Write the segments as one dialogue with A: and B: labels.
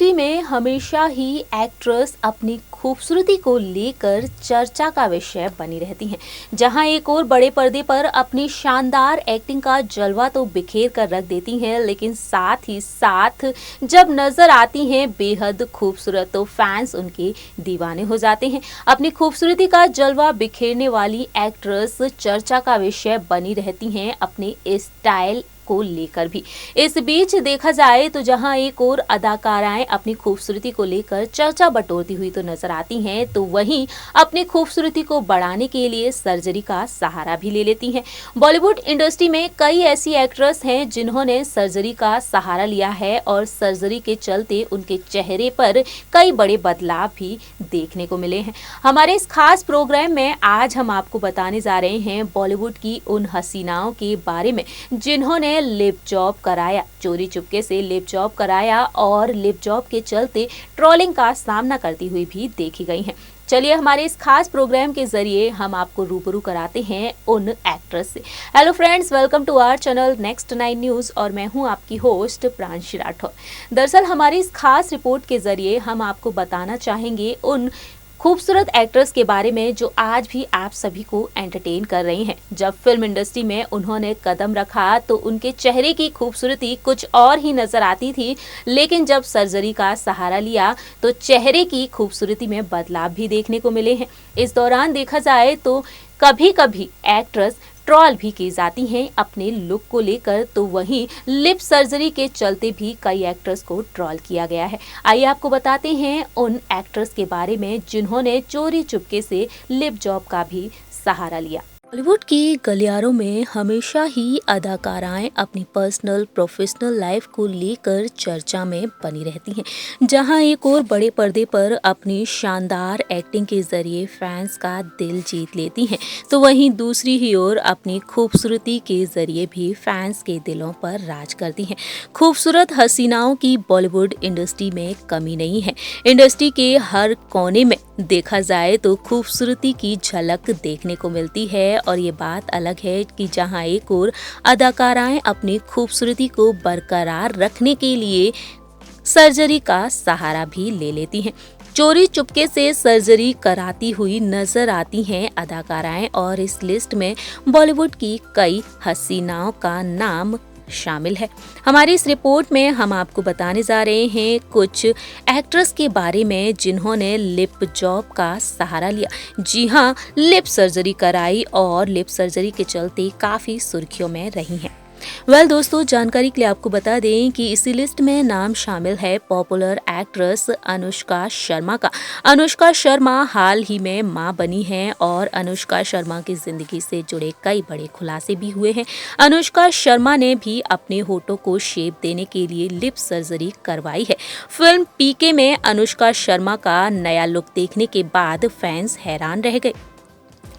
A: Industry में हमेशा ही actress अपनी खूबसूरती को लेकर चर्चा का विषय बनी रहती हैं। जहां एक और बड़े पर्दे पर अपनी शानदार एक्टिंग का जलवा तो बिखेर कर रख देती हैं, लेकिन साथ ही साथ जब नजर आती हैं बेहद खूबसूरत तो फैंस उनके दीवाने हो जाते हैं। अपनी खूबसूरती का जलवा बिखेरने वाली एक्ट्रेस चर्चा का विषय बनी रहती हैं अपने स्टाइल को लेकर भी। इस बीच देखा जाए तो जहां एक और अदाकाराएं अपनी खूबसूरती को लेकर चर्चा बटोरती हुई तो नजर आती हैं, तो वहीं अपनी खूबसूरती को बढ़ाने के लिए सर्जरी का सहारा भी ले लेती हैं। बॉलीवुड इंडस्ट्री में कई ऐसी एक्ट्रेस हैं जिन्होंने सर्जरी का सहारा लिया है और सर्जरी के चलते उनके चेहरे पर कई बड़े बदलाव भी देखने को मिले हैं। हमारे इस खास प्रोग्राम में आज हम आपको बताने जा रहे हैं बॉलीवुड की उन हसीनाओं के बारे में जिन्होंने लिप जॉब कराया, चोरी चुपके से लिप जॉब कराया और लिप जॉब के चलते ट्रोलिंग का सामना करती हुई भी देखी गई हैं। चलिए हमारे इस खास प्रोग्राम के जरिए हम आपको रूबरू कराते हैं उन एक्ट्रेस से। Hello friends, welcome to our channel next 9 news और मैं हूं आपकी होस्ट प्रांशी राठौर। दरअसल हमारी इस खास रिपोर्ट के जरिए हम आपको बताना चाहेंगे उन खूबसूरत एक्ट्रेस के बारे में जो आज भी आप सभी को एंटरटेन कर रही हैं। जब फिल्म इंडस्ट्री में उन्होंने कदम रखा तो उनके चेहरे की खूबसूरती कुछ और ही नजर आती थी, लेकिन जब सर्जरी का सहारा लिया तो चेहरे की खूबसूरती में बदलाव भी देखने को मिले हैं। इस दौरान देखा जाए तो कभी कभी एक्ट्रेस ट्रोल भी की जाती हैं अपने लुक को लेकर, तो वहीं लिप सर्जरी के चलते भी कई एक्ट्रेस को ट्रोल किया गया है। आइए आपको बताते हैं उन एक्ट्रेस के बारे में जिन्होंने चोरी चुपके से लिप जॉब का भी सहारा लिया। बॉलीवुड की गलियारों में हमेशा ही अदाकाराएं अपनी पर्सनल प्रोफेशनल लाइफ को लेकर चर्चा में बनी रहती हैं। जहां एक और बड़े पर्दे पर अपनी शानदार एक्टिंग के जरिए फैंस का दिल जीत लेती हैं, तो वहीं दूसरी ही ओर अपनी खूबसूरती के जरिए भी फैंस के दिलों पर राज करती हैं। खूबसूरत हसीनाओं की बॉलीवुड इंडस्ट्री में कमी नहीं है। इंडस्ट्री के हर कोने में देखा जाए तो खूबसूरती की झलक देखने को मिलती है और ये बात अलग है कि जहां एक और अदाकाराएं अपनी खूबसूरती को बरकरार रखने के लिए सर्जरी का सहारा भी ले लेती हैं। चोरी चुपके से सर्जरी कराती हुई नजर आती हैं अदाकाराएं और इस लिस्ट में बॉलीवुड की कई हसीनाओं का नाम शामिल है। हमारी इस रिपोर्ट में हम आपको बताने जा रहे हैं कुछ एक्ट्रेस के बारे में जिन्होंने लिप जॉब का सहारा लिया। जी हाँ, लिप सर्जरी कराई और लिप सर्जरी के चलते काफी सुर्खियों में रही हैं। दोस्तों, जानकारी के लिए आपको बता दें कि इसी लिस्ट में नाम शामिल है पॉपुलर एक्ट्रेस अनुष्का शर्मा का। अनुष्का शर्मा हाल ही में मां बनी हैं और अनुष्का शर्मा की जिंदगी से जुड़े कई बड़े खुलासे भी हुए हैं। अनुष्का शर्मा ने भी अपने होठों को शेप देने के लिए लिप सर्जरी करवाई है। फिल्म पीके में अनुष्का शर्मा का नया लुक देखने के बाद फैंस हैरान रह गए।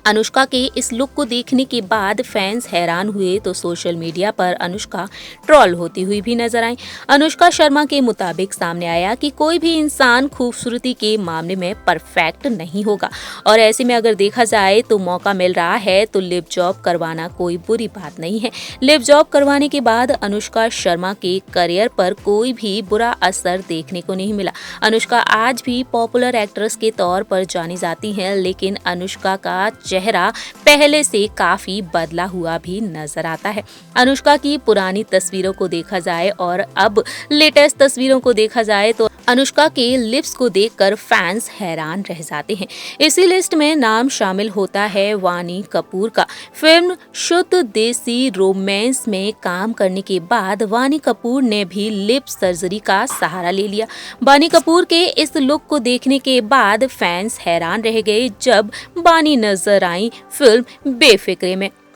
A: अनुष्का के इस लुक को देखने के बाद फैंस हैरान हुए तो सोशल मीडिया पर अनुष्का ट्रोल होती हुई भी नजर आई। अनुष्का शर्मा के मुताबिक सामने आया कि कोई भी इंसान खूबसूरती के मामले में परफेक्ट नहीं होगा और ऐसे में अगर देखा जाए तो मौका मिल रहा है तो लिप जॉब करवाना कोई बुरी बात नहीं है। लिप जॉब करवाने के बाद अनुष्का शर्मा के करियर पर कोई भी बुरा असर देखने को नहीं मिला। अनुष्का आज भी पॉपुलर एक्ट्रेस के तौर पर जानी जाती हैं, लेकिन अनुष्का का चेहरा पहले से काफी बदला हुआ भी नजर आता है। अनुष्का की पुरानी तस्वीरों को देखा जाए और अब लेटेस्ट तस्वीरों को देखा जाए तो अनुष्का के लिप्स को देखकर फैंस हैरान रह जाते हैं। इसी लिस्ट में नाम शामिल होता है वानी कपूर का। फिल्म शुद्ध देसी रोमांस में काम करने के बाद वानी कपूर ने भी लिप सर्जरी का सहारा ले लिया। वानी कपूर के इस लुक को देखने के बाद फैंस हैरान रह गए जब वानी नजर आई फिल्म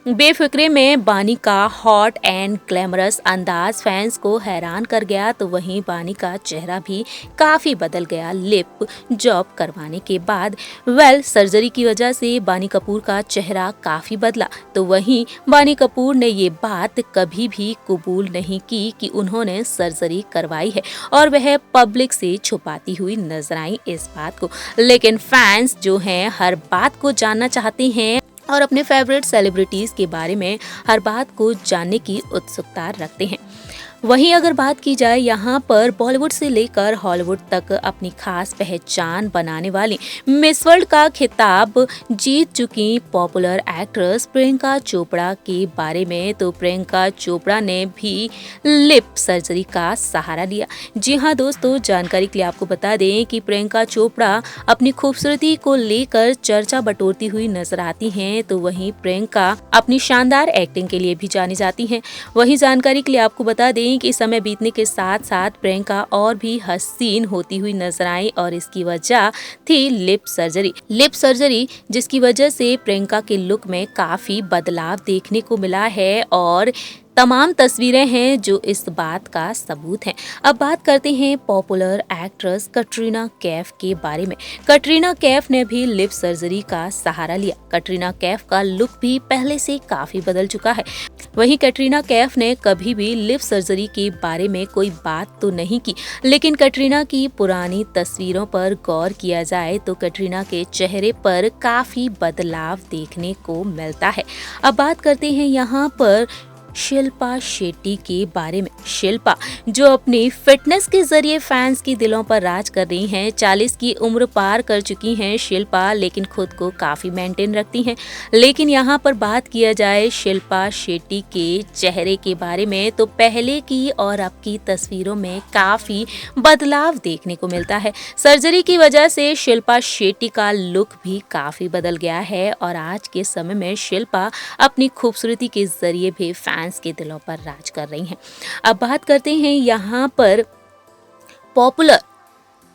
A: बेफिक्रे में बानी का हॉट एंड ग्लैमरस अंदाज फैंस को हैरान कर गया, तो वहीं बानी का चेहरा भी काफी बदल गया लिप जॉब करवाने के बाद। सर्जरी की वजह से बानी कपूर का चेहरा काफी बदला, तो वहीं बानी कपूर ने ये बात कभी भी कबूल नहीं की कि उन्होंने सर्जरी करवाई है और वह पब्लिक से छुपाती हुई नजर आई इस बात को। लेकिन फैंस जो हैं हर बात को जानना चाहते हैं और अपने फेवरेट सेलिब्रिटीज के बारे में हर बात को जानने की उत्सुकता रखते हैं। वहीं अगर बात की जाए यहाँ पर बॉलीवुड से लेकर हॉलीवुड तक अपनी खास पहचान बनाने वाली मिस वर्ल्ड का खिताब जीत चुकी पॉपुलर एक्ट्रेस प्रियंका चोपड़ा के बारे में, तो प्रियंका चोपड़ा ने भी लिप सर्जरी का सहारा लिया। जी हाँ दोस्तों, जानकारी के लिए आपको बता दें कि प्रियंका चोपड़ा अपनी खूबसूरती को लेकर चर्चा बटोरती हुई नजर आती हैं, तो वहीं प्रियंका अपनी शानदार एक्टिंग के लिए भी जानी जाती हैं। वहीं जानकारी के लिए आपको बता दें कि समय बीतने के साथ साथ प्रियंका और भी हसीन होती हुई नजर आई और इसकी वजह थी लिप सर्जरी जिसकी वजह से प्रियंका के लुक में काफी बदलाव देखने को मिला है और तमाम तस्वीरें हैं जो इस बात का सबूत हैं। अब बात करते हैं पॉपुलर एक्ट्रेस कटरीना कैफ के बारे में। कटरीना कैफ ने भी लिप सर्जरी का सहारा लिया। कटरीना कैफ का लुक भी पहले से काफी बदल चुका है। वहीं कटरीना कैफ ने कभी भी लिप सर्जरी के बारे में कोई बात तो नहीं की, लेकिन कटरीना की पुरानी तस्वीरों पर गौर किया जाए तो कटरीना के चेहरे पर काफी बदलाव देखने को मिलता है। अब बात करते हैं यहाँ पर शिल्पा शेट्टी के बारे में। शिल्पा जो अपनी फिटनेस के जरिए फैंस की दिलों पर राज कर रही हैं। 40 की उम्र पार कर चुकी हैं शिल्पा, लेकिन खुद को काफी मेंटेन रखती हैं। लेकिन यहाँ पर बात किया जाए शिल्पा शेट्टी के चेहरे के बारे में तो पहले की और अब की तस्वीरों में काफी बदलाव देखने को मिलता है। सर्जरी की वजह से शिल्पा शेट्टी का लुक भी काफी बदल गया है और आज के समय में शिल्पा अपनी खूबसूरती के जरिए भी फैंस के दिलों पर राज कर रही हैं। अब बात करते हैं यहाँ पर पॉपुलर,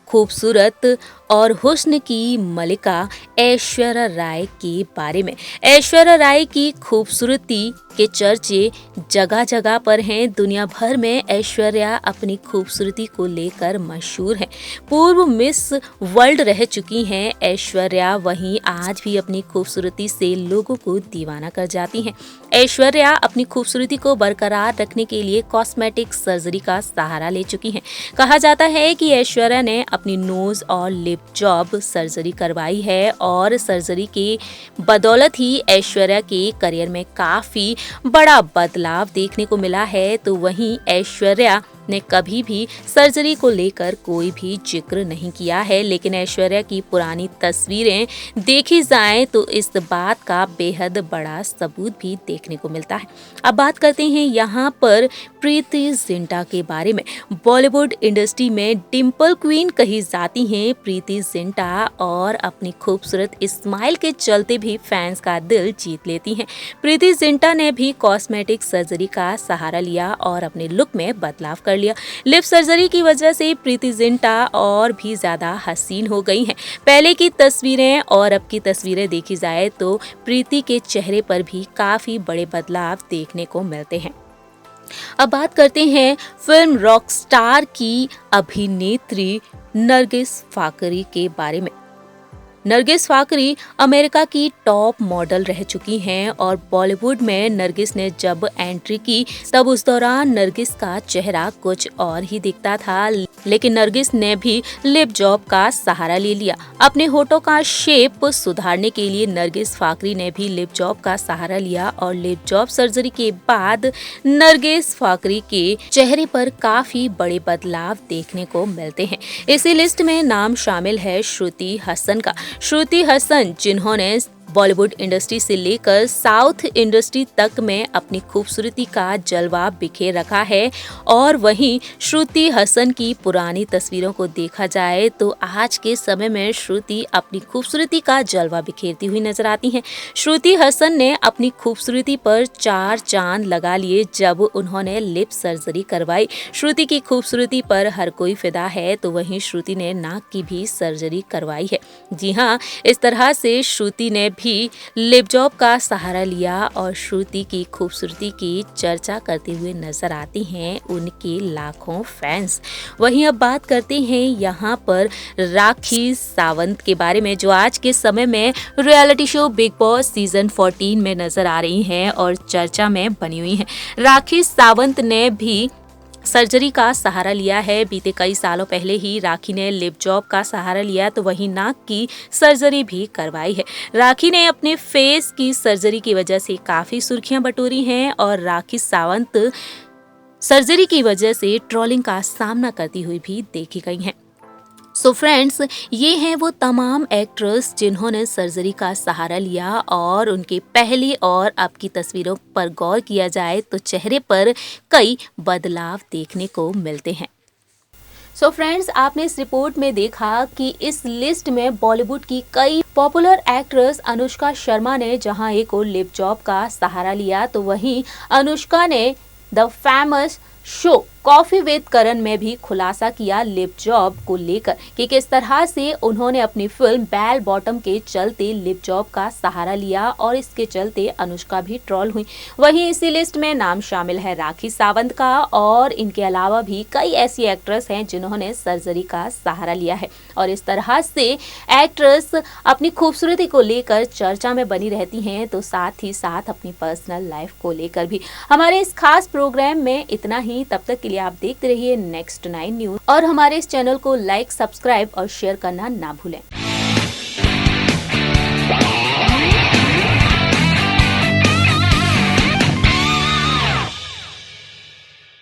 A: खूबसूरत और हुस्न की मलिका ऐश्वर्या राय के बारे में। ऐश्वर्या राय की खूबसूरती के चर्चे जगह जगह पर हैं। दुनिया भर में ऐश्वर्या अपनी खूबसूरती को लेकर मशहूर है। पूर्व मिस वर्ल्ड रह चुकी हैं ऐश्वर्या, वहीं आज भी अपनी खूबसूरती से लोगों को दीवाना कर जाती हैं। ऐश्वर्या अपनी खूबसूरती को बरकरार रखने के लिए कॉस्मेटिक सर्जरी का सहारा ले चुकी हैं। कहा जाता है कि ऐश्वर्या ने अपनी नोज और लिप जॉब सर्जरी करवाई है और सर्जरी के बदौलत ही ऐश्वर्या के करियर में काफी बड़ा बदलाव देखने को मिला है। तो वहीं ऐश्वर्या ने कभी भी सर्जरी को लेकर कोई भी जिक्र नहीं किया है, लेकिन ऐश्वर्या की पुरानी तस्वीरें देखी जाएं तो इस बात का बेहद बड़ा सबूत भी देखने को मिलता है। अब बात करते हैं यहाँ पर प्रीति जिंटा के बारे में। बॉलीवुड इंडस्ट्री में डिम्पल क्वीन कही जाती हैं प्रीति जिंटा और अपनी खूबसूरत स्माइल के चलते भी फैंस का दिल जीत लेती हैं। प्रीति जिंटा ने भी कॉस्मेटिक सर्जरी का सहारा लिया और अपने लुक में बदलाव कर लिया। लिप सर्जरी की वजह से प्रीति जिंटा और भी ज्यादा हसीन हो गई हैं। पहले की तस्वीरें और अब की तस्वीरें देखी जाए तो प्रीति के चेहरे पर भी काफी बड़े बदलाव देखने को मिलते हैं। अब बात करते हैं फिल्म रॉकस्टार की अभिनेत्री नरगिस फाकरी के बारे में। नरगिस फाकरी अमेरिका की टॉप मॉडल रह चुकी हैं और बॉलीवुड में नरगिस ने जब एंट्री की तब उस दौरान नरगिस का चेहरा कुछ और ही दिखता था, लेकिन नरगिस ने भी लिप जॉब का सहारा ले लिया। अपने होठों का शेप सुधारने के लिए नरगिस फाकरी ने भी लिप जॉब का सहारा लिया और लिप जॉब सर्जरी के बाद नरगिस फाकरी के चेहरे पर काफी बड़े बदलाव देखने को मिलते हैं। इसी लिस्ट में नाम शामिल है श्रुति हसन का। श्रुति हसन जिन्होंने बॉलीवुड इंडस्ट्री से लेकर साउथ इंडस्ट्री तक में अपनी खूबसूरती का जलवा बिखेर रखा है और वहीं श्रुति हसन की पुरानी तस्वीरों को देखा जाए तो आज के समय में श्रुति अपनी खूबसूरती का जलवा बिखेरती हुई नजर आती हैं। श्रुति हसन ने अपनी खूबसूरती पर 4 चांद लगा लिए जब उन्होंने लिप सर्जरी करवाई। श्रुति की खूबसूरती पर हर कोई फिदा है, तो वहीं श्रुति ने नाक की भी सर्जरी करवाई है। जी हाँ, इस तरह से श्रुति ने भी लिप जॉब का सहारा लिया और श्रुति की खूबसूरती की चर्चा करते हुए नजर आती हैं उनके लाखों फैंस। वहीं अब बात करते हैं यहाँ पर राखी सावंत के बारे में, जो आज के समय में reality show big boss season 14 में नजर आ रही हैं और चर्चा में बनी हुई हैं। राखी सावंत ने भी सर्जरी का सहारा लिया है। बीते कई सालों पहले ही राखी ने लिप जॉब का सहारा लिया, तो वहीं नाक की सर्जरी भी करवाई है। राखी ने अपने फेस की सर्जरी की वजह से काफी सुर्खियां बटोरी हैं और राखी सावंत सर्जरी की वजह से ट्रोलिंग का सामना करती हुई भी देखी गई हैं। सो फ्रेंड्स, ये हैं वो तमाम एक्ट्रेस जिन्होंने सर्जरी का सहारा लिया और उनके पहले और अब की तस्वीरों पर गौर किया जाए तो चेहरे पर कई बदलाव देखने को मिलते हैं। सो फ्रेंड्स, आपने इस रिपोर्ट में देखा कि इस लिस्ट में बॉलीवुड की कई पॉपुलर एक्ट्रेस अनुष्का शर्मा ने जहां एक और लिप जॉब का सहारा लिया, तो वहीं अनुष्का ने the famous show Koffee with Karan में भी खुलासा किया लिप जॉब को लेकर कि किस तरह से उन्होंने अपनी फिल्म बेल बॉटम के चलते लिप जॉब का सहारा लिया और इसके चलते अनुष्का भी ट्रोल हुई। वहीं इसी लिस्ट में नाम शामिल है राखी सावंत का और इनके अलावा भी कई ऐसी एक्ट्रेस हैं जिन्होंने सर्जरी का सहारा लिया है और इस तरह से एक्ट्रेस अपनी खूबसूरती को लेकर चर्चा में बनी रहती हैं, तो साथ ही साथ अपनी पर्सनल लाइफ को लेकर भी। हमारे इस खास प्रोग्राम में इतना ही। तब तक के लिए आप देखते रहिए नेक्स्ट 9 न्यूज और हमारे इस चैनल को लाइक, सब्सक्राइब और शेयर करना ना भूलें।